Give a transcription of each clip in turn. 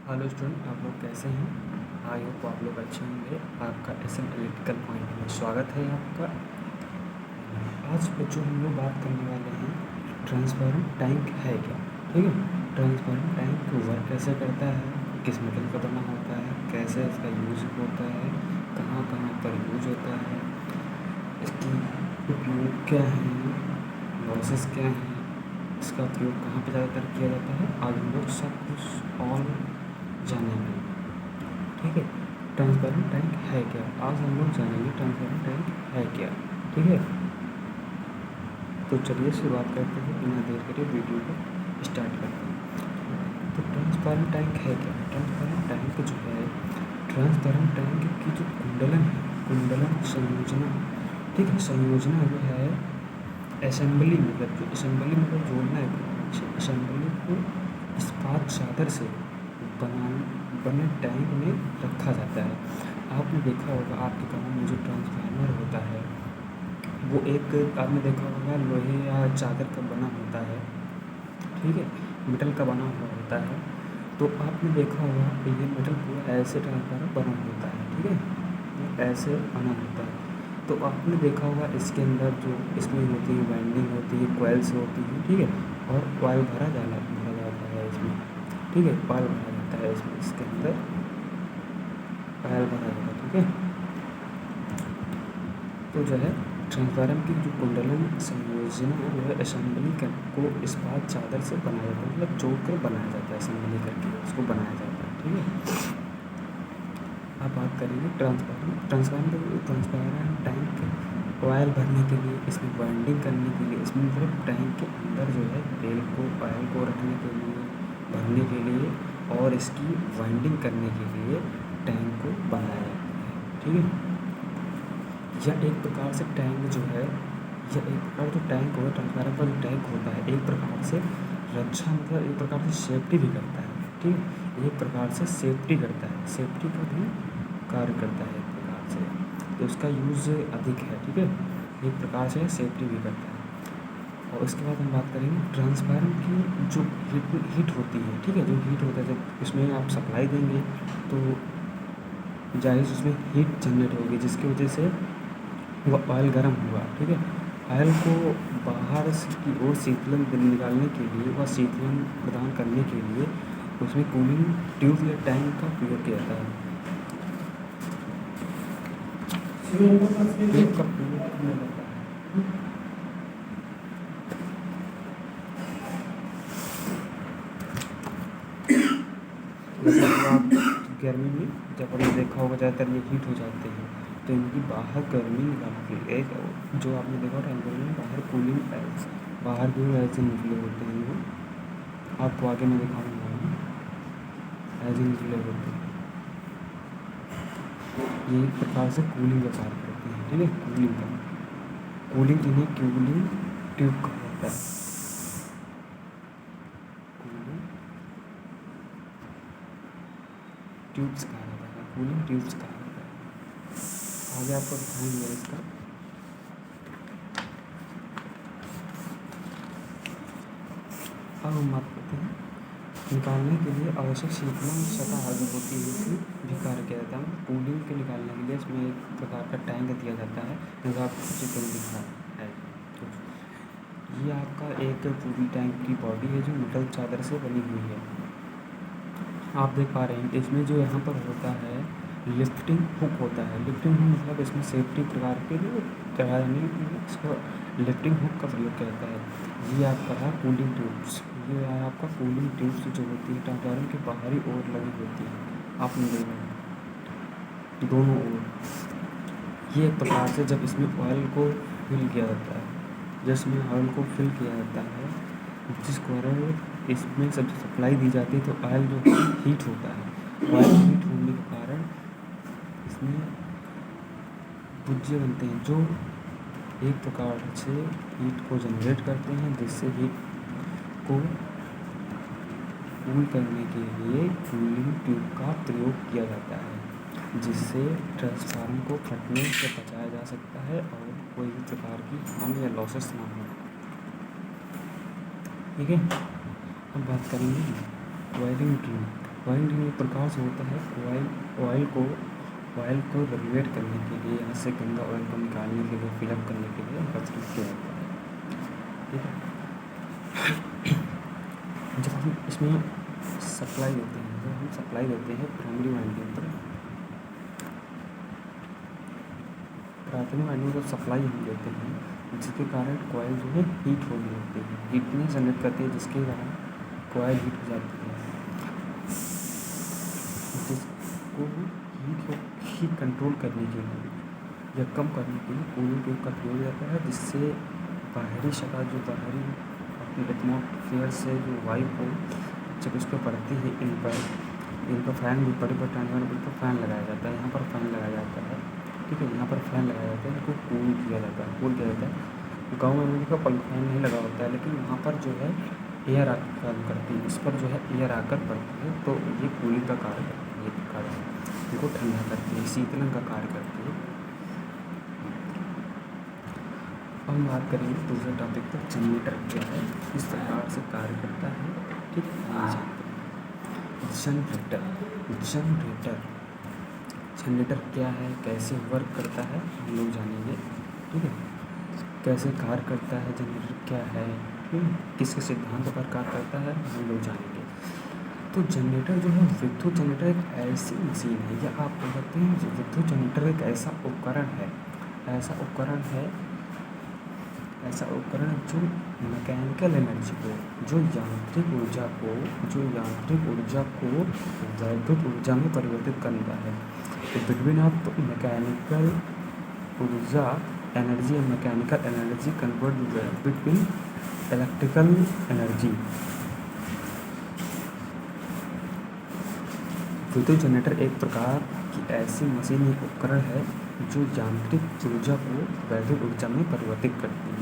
Hello student, आप लोग कैसे हैं? आई होप आप लोग अच्छे होंगे। आपका SM इलेक्ट्रिकल पॉइंट में स्वागत है आपका। आज बच्चों हम लोग बात करने वाले हैं ट्रांसपेरेंट टैंक है क्या। ठीक है, ट्रांसपेरेंट टैंक वर्क कैसे करता है, किस मेटल का बना होता है, कैसे इसका यूज होता है, कहाँ कहाँ पर यूज होता है, इसकी उपयोग क्या है, लॉसेस क्या हैं, इसका प्रयोग कहाँ पे ज़्यादातर किया जाता है, आज हम लोग सब कुछ ऑल जानेंगे। ठीक है, ट्रांसपेरेंट टैंक है क्या, आज हम लोग जानेंगे ट्रांसपेरेंट टैंक है क्या। ठीक है, तो चलिए शुरुआत करते हैं, बिना देर करे वीडियो को स्टार्ट करते हैं। तो ट्रांसपेरेंट टैंक है क्या। ट्रांसपेरेंट टैंक जो है, ट्रांसपेरेंट टैंक की जो कुंडलन है, कुंडलन संयोजना, ठीक है, संयोजना जो है असेंबली, मतलब जो असेंबली मतलब जोड़ना है, असेंबली को इस्पात चादर से बने टैंक में रखा जाता है। आपने देखा होगा आपके गाँव में जो ट्रांसफार्मर होता है वो एक, आपने देखा होगा लोहे या चादर का बना होता है, ठीक है, मेटल का बना हुआ होता है। तो आपने देखा होगा कि ये मेटल पूरा ऐसे ट्रांसफार्मर बना होता है, ठीक है, ऐसे बना होता है। तो आपने देखा होगा इसके अंदर जो इसमें होती है वाइंडिंग होती है, कॉइल्स होती है, ठीक है, और कॉइल भरा जाता है इसमें, ठीक है, कॉइल भरा जाता है इसमें, इसके अंदर कॉइल भरा जाता है, ठीक है। तो जो है ट्रांसफार्मर की जो कुंडलन संयोजन है वो है असेंबली को इस्पात चादर से बनाया जाता है, मतलब जोड़ कर बनाया जाता है, असेंबली करके उसको बनाया जाता है, ठीक है। अब बात करेंगे ट्रांसपेरेंट टैंक ऑयल भरने के लिए, इसमें वाइंडिंग करने के लिए, इसमें मतलब टैंक के अंदर जो है तेल को, ऑयल को रखने के लिए, भरने के लिए और इसकी वाइंडिंग करने के लिए टैंक को बनाया जाता है, ठीक है। यह एक प्रकार से टैंक जो है, यह एक प्रकार जो टैंक होगा, ट्रांसफार्मर का जो टैंक होता है, एक प्रकार से रक्षा, मतलब एक प्रकार से सेफ्टी भी करता है, ठीक है, एक प्रकार से सेफ्टी करता है, सेफ्टी का भी कार्य करता है एक प्रकार से, तो उसका यूज़ अधिक है, ठीक है, एक प्रकार से सेफ्टी भी करता है। और उसके बाद हम बात करेंगे ट्रांसफार्मर की जो हीट होती है, ठीक है, जो हीट होता है, जब इसमें आप सप्लाई देंगे तो जाहिर उसमें हीट जनरेट होगी, जिसकी वजह से वह ऑयल गर्म हुआ, ठीक है। ऑयल को बाहर की ओर शीतलन निकालने के लिए, वह शीतलन प्रदान करने के लिए उसमें कूलिंग ट्यूब या टैंक का प्रयोग किया जाता है। ट्यूब का प्रयोग किया जाता है। जैसे कि आप गर्मी में जब आपने देखा होगा ज़्यादातर ये हीट हो जाते हैं, तो इनकी बाहर गर्मी निकाल के एक, जो आपने देखा टैंकर में बाहर कूलिंग, बाहर भी ऐसे निकले होते हैं, वो आपको आगे मैं दिखाऊंगा, ऐसे निकले होते हैं, ये एक प्रकार से कूलिंग का कार्य करते हैं, ठीक है, कूलिंग इन्हें कूलिंग ट्यूब कहा जाता है, कूलिंग ट्यूब्स कहा जाता है, कूलिंग ट्यूब्स कहा जाता है। आगे आपको दिखाएंगे इसका। अब हम बात करते हैं निकालने के लिए आवश्यक शीतलन सतह जो होती है उसकी भी कार्य किया जाता है। कूलिंग के निकालने के लिए इसमें एक प्रकार का टैंक दिया जाता है, जैसा आपको चित्र में दिखा है। तो ये आपका एक पूरी टैंक की बॉडी है जो मेटल चादर से बनी हुई है, आप देख पा रहे हैं। इसमें जो यहाँ पर होता है लिफ्टिंग हुक होता है, लिफ्टिंग हुक मतलब इसमें सेफ्टी प्रकार के लिए चढ़ाने के लिए इसको लिफ्टिंग हुक का प्रयोग किया जाता है। ये आपका है कूलिंग ट्यूब्स, ये है आपका कूलिंग ट्यूब्स जो होती है ट्रांसफार्मर की बाहरी ओर लगी होती है, आपने देखा दोनों ओर। ये एक प्रकार से जब इसमें ऑयल को फिल किया जाता है, जिसमें ऑयल को फिल किया जाता है, जिस कारण इसमें सब सप्लाई दी जाती है, तो ऑयल जो हीट होता है, ऑयल हीट होने के कारण इसमें पुर्जे बनते हैं जो एक प्रकार से हीट को जनरेट करते हैं, जिससे हीट को कूल करने के लिए कूलिंग ट्यूब का प्रयोग किया जाता है, जिससे ट्रांसफार्मर को फटने से बचाया जा सकता है और कोई भी प्रकार की हानि या लॉसेस ना हो, ठीक है। अब बात करेंगे वायरिंग ट्यूब। वाइंडिंग एक प्रकार से होता है ऑयल को रेगुलेट करने के लिए, यहाँ से गंदा ऑयल को निकालने के लिए, फिलअप करने के लिए प्रचलित किया जाता है। ठीक है। जब हम इसमें सप्लाई देते हैं, प्राइमरी वाइंडिंग पर, प्राथमिक वाइंडिंग को सप्लाई हम देते हैं, जिसके कारण कॉइल जो है हीट होने लगती है, हीटनेस जनरेट करती है, जिसके कारण कॉइल हीट हो जाती है, जिसको हीट कंट्रोल करने के लिए या कम करने के लिए कूलिंग ट्यूब का प्रयोग जाता है, जिससे बाहरी सतह जो बाहरी एटमॉस्फेयर से जो वायु को जब उस पर पड़ती है, इन पर फैन भी बड़े ट्रांसफार्मर पर फैन लगाया जाता है, यहाँ पर फैन लगाया जाता है। ठीक है, यहाँ पर फैन लगाया जाता है, इनको कूल किया जाता है। गाँव में देखा फैन नहीं लगा होता है, लेकिन वहाँ पर जो है एयर आकर काम करती है, इस पर जो है एयर आकर पड़ती है, तो ये कूलिंग का कार्य करती है, इनको ठंडा करती है, शीतलन का कार्य करती है। अब हम बात करेंगे दूसरे टॉपिक पर, जनरेटर क्या है, किस प्रकार से कार्य करता है। ठीक है, जनरेटर क्या है, कैसे वर्क करता है, हम लोग जानेंगे। ठीक है, कैसे कार्य करता है जनरेटर क्या है, किसके सिद्धांत पर कार्य करता है, हम लोग जानेंगे। तो जनरेटर जो है, विद्युत जनरेटर एक ऐसी मशीन है, या आप बोल सकते हैं विद्युत जनरेटर एक ऐसा उपकरण है जो मैकेनिकल एनर्जी को, जो यांत्रिक ऊर्जा को वैद्युत ऊर्जा में परिवर्तित करता है। तो बिटवीन ऑफ मैकेनिकल ऊर्जा energy and mechanical energy convert between electrical energy. विद्युत जनरेटर एक प्रकार की ऐसी मशीन या उपकरण है जो यांत्रिक ऊर्जा को वैद्युत ऊर्जा में परिवर्तित करती है।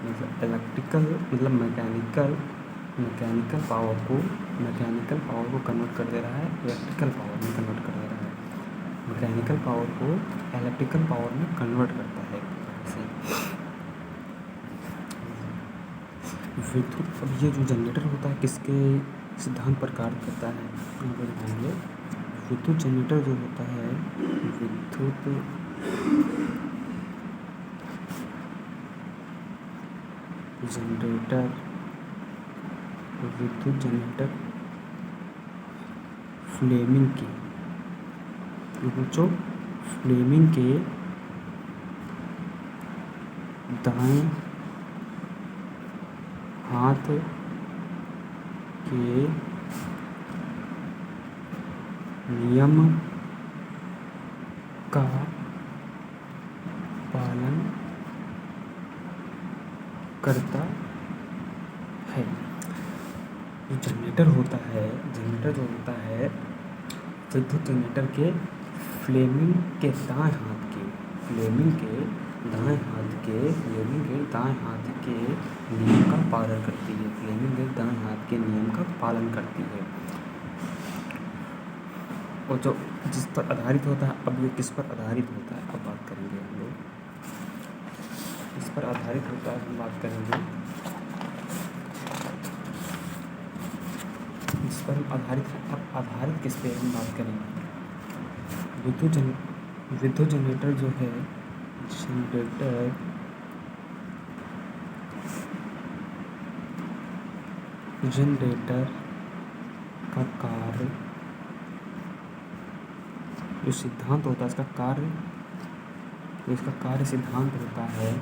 मतलब इलेक्ट्रिकल मतलब मैकेनिकल पावर को कन्वर्ट कर दे रहा है, इलेक्ट्रिकल पावर में कन्वर्ट कर दे रहा है, मैकेनिकल पावर को इलेक्ट्रिकल पावर में कन्वर्ट करता है। विद्युत, अब ये जो जनरेटर होता है किसके सिद्धांत पर कार्य करता है, यहाँ पर दिखाएंगे। विद्युत जनरेटर जो होता है, विद्युत जनरेटर फ्लेमिंग के दाएं हाथ के नियम का पालन करता है। जो जनरेटर जो होता है विद्युत जनरेटर के फ्लेमिंग के दाएं हाथ के नियम का पालन करती है, और जो जिस पर आधारित होता है, अब ये किस पर आधारित होता है, अब बात करेंगे हम लोग। इस पर आधारित होता है, हम बात करेंगे इस पर आधारित है। अब आधारित किस पे हम बात करेंगे। विद्युत जनरेटर जो है, जनरेटर का कार्य, जो सिद्धांत होता है इसका कार्य, जो इसका कार्य सिद्धांत होता है,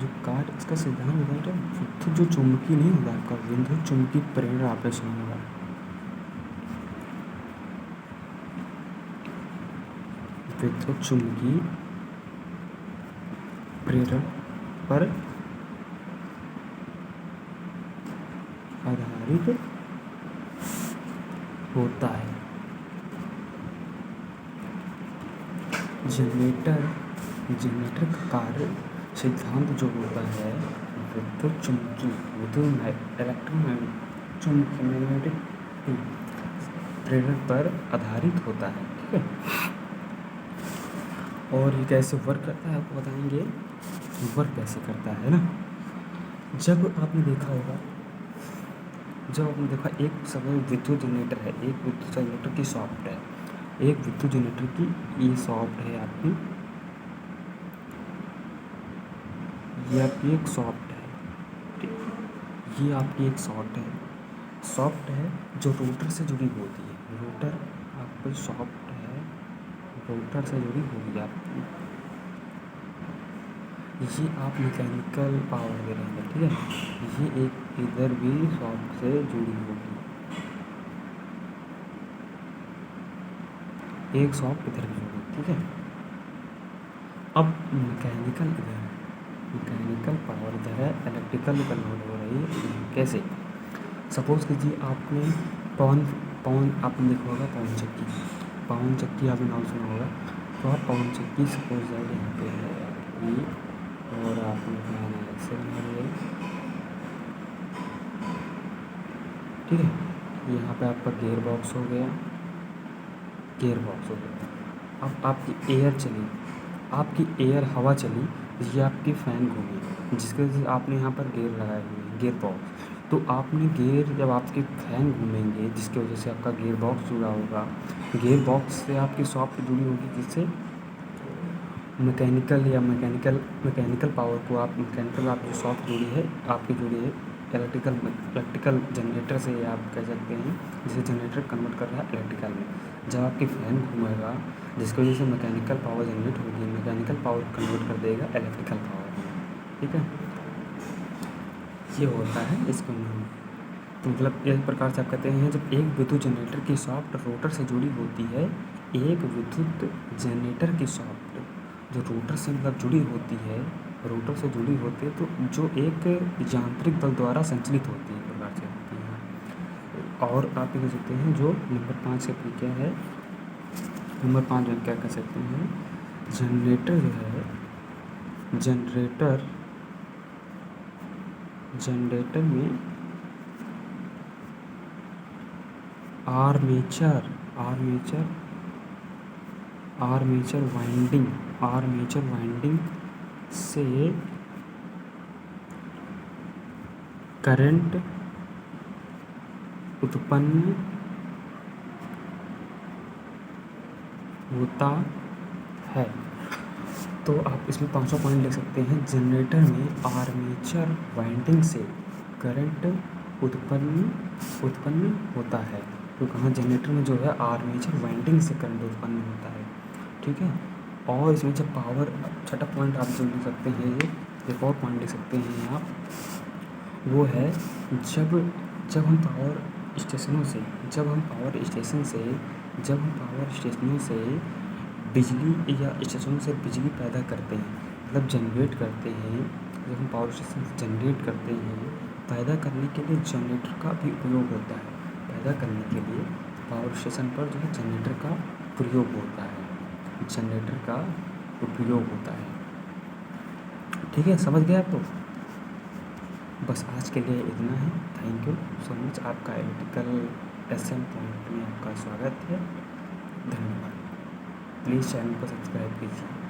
जो कार्य इसका सिद्धांत होता है, विद्युत जो चुंबकीय नहीं होगा आपका, विद्युत चुंबकीय प्रेरण ऑपरेशन होगा। विद्युत चुंबकीय प्रेरण पर आधारित होता है। जनरेटर का कार्य सिद्धांत जो होता है, विद्युत इलेक्ट्रोमैग्नेटिक प्रेरण पर आधारित होता है। ठीक है, और ये कैसे वर्क करता है आपको बताएंगे। वर्क कैसे करता है ना, जब आपने देखा होगा जब आपने देखा एक समय विद्युत जनरेटर है, एक विद्युत जनरेटर की सॉफ्ट है, एक विद्युत जनरेटर की ये सॉफ्ट है आपकी, ये आपकी एक सॉफ्ट है, ठीक, ये आपकी एक सॉफ्ट है जो रोटर से जुड़ी होती है। रोटर आपकी सॉफ्ट है, रोटर से जुड़ी होगी आपकी। ये आप मैकेनिकल पावर दे रहे हैं, ठीक है। ये एक इधर भी सॉफ्ट से जुड़ी होगी, एक सॉफ्ट इधर भी जुड़ी, ठीक है। अब मैकेनिकल पावर इधर है, इलेक्ट्रिकल कन्वर्ट हो रही है। कैसे? सपोज़ कीजिए आपने पवन आपने देखा होगा पवन चक्की आपने नाम सुना होगा। तो आप पवन चक्की सपोज दैट यहाँ पे है आपकी, और आपने फैन है ऐसे बना लिया, ठीक है। यहाँ पे आपका गियर बॉक्स हो गया। अब आपकी एयर चली, आपकी एयर हवा चली, ये आपकी फ़ैन घूमी, जिसकी वजह से आपने यहाँ पर गियर लगाए हुए हैं, गियर बॉक्स। तो आपने गियर जब आपके फ़ैन घूमेंगे जिसकी वजह से आपका गियर बॉक्स जुड़ा होगा, गियर बॉक्स से आपकी सॉफ्ट जुड़ी होगी, जिससे मैकेनिकल पावर को आप जो सॉफ्ट जुड़ी है आपकी जुड़ी है इलेक्ट्रिकल जनरेटर से, आप कह सकते हैं, जिसे जनरेटर कन्वर्ट कर रहा है इलेक्ट्रिकल में। जब आपकी फ़ैन घूमेगा जिसकी वजह से मैकेनिकल पावर जनरेट होगी, मैकेनिकल पावर कन्वर्ट कर देगा इलेक्ट्रिकल पावर में, ठीक है। ये होता है इसका नाम। तो मतलब एक प्रकार से आप कहते हैं जब एक विद्युत जनरेटर की सॉफ्ट रोटर से जुड़ी होती है, एक विद्युत जनरेटर की सॉफ्ट जो रोटर से मतलब जुड़ी होती है, रोटर से जुड़ी होती है, तो जो एक यांत्रिक बल द्वारा संचालित होती है, एक प्रकार से होती है। और आप ये कह सकते हैं जो नंबर 5 से क्या है, नंबर 5 में क्या कह सकते हैं, जनरेटर जो है, जनरेटर में आर्मेचर वाइंडिंग से करंट उत्पन्न होता है। तो आप इसमें 500 पॉइंट लिख सकते हैं। जनरेटर में आर्मेचर वाइंडिंग से करंट उत्पन्न होता है। तो कहाँ जनरेटर में जो है आर्मेचर वाइंडिंग से करंट उत्पन्न होता है, ठीक है। और इसमें जब पावर, छठा पॉइंट आप जो लिख सकते हैं, ये एक और पॉइंट लिख सकते हैं आप, वो है जब हम पावर स्टेशनों से बिजली या स्टेशनों से बिजली पैदा करते हैं, मतलब जनरेट करते हैं। जब हम पावर स्टेशन से जनरेट करते हैं, पैदा करने के लिए जनरेटर का भी उपयोग होता है। पैदा करने के लिए पावर स्टेशन पर जो है जनरेटर का प्रयोग होता है, ठीक है। समझ गए आप? तो बस आज के लिए इतना है। Thank you so much. आपका इलेक्ट्रिकल एसएम पॉइंट में आपका स्वागत है। धन्यवाद। प्लीज़ चैनल को सब्सक्राइब कीजिए।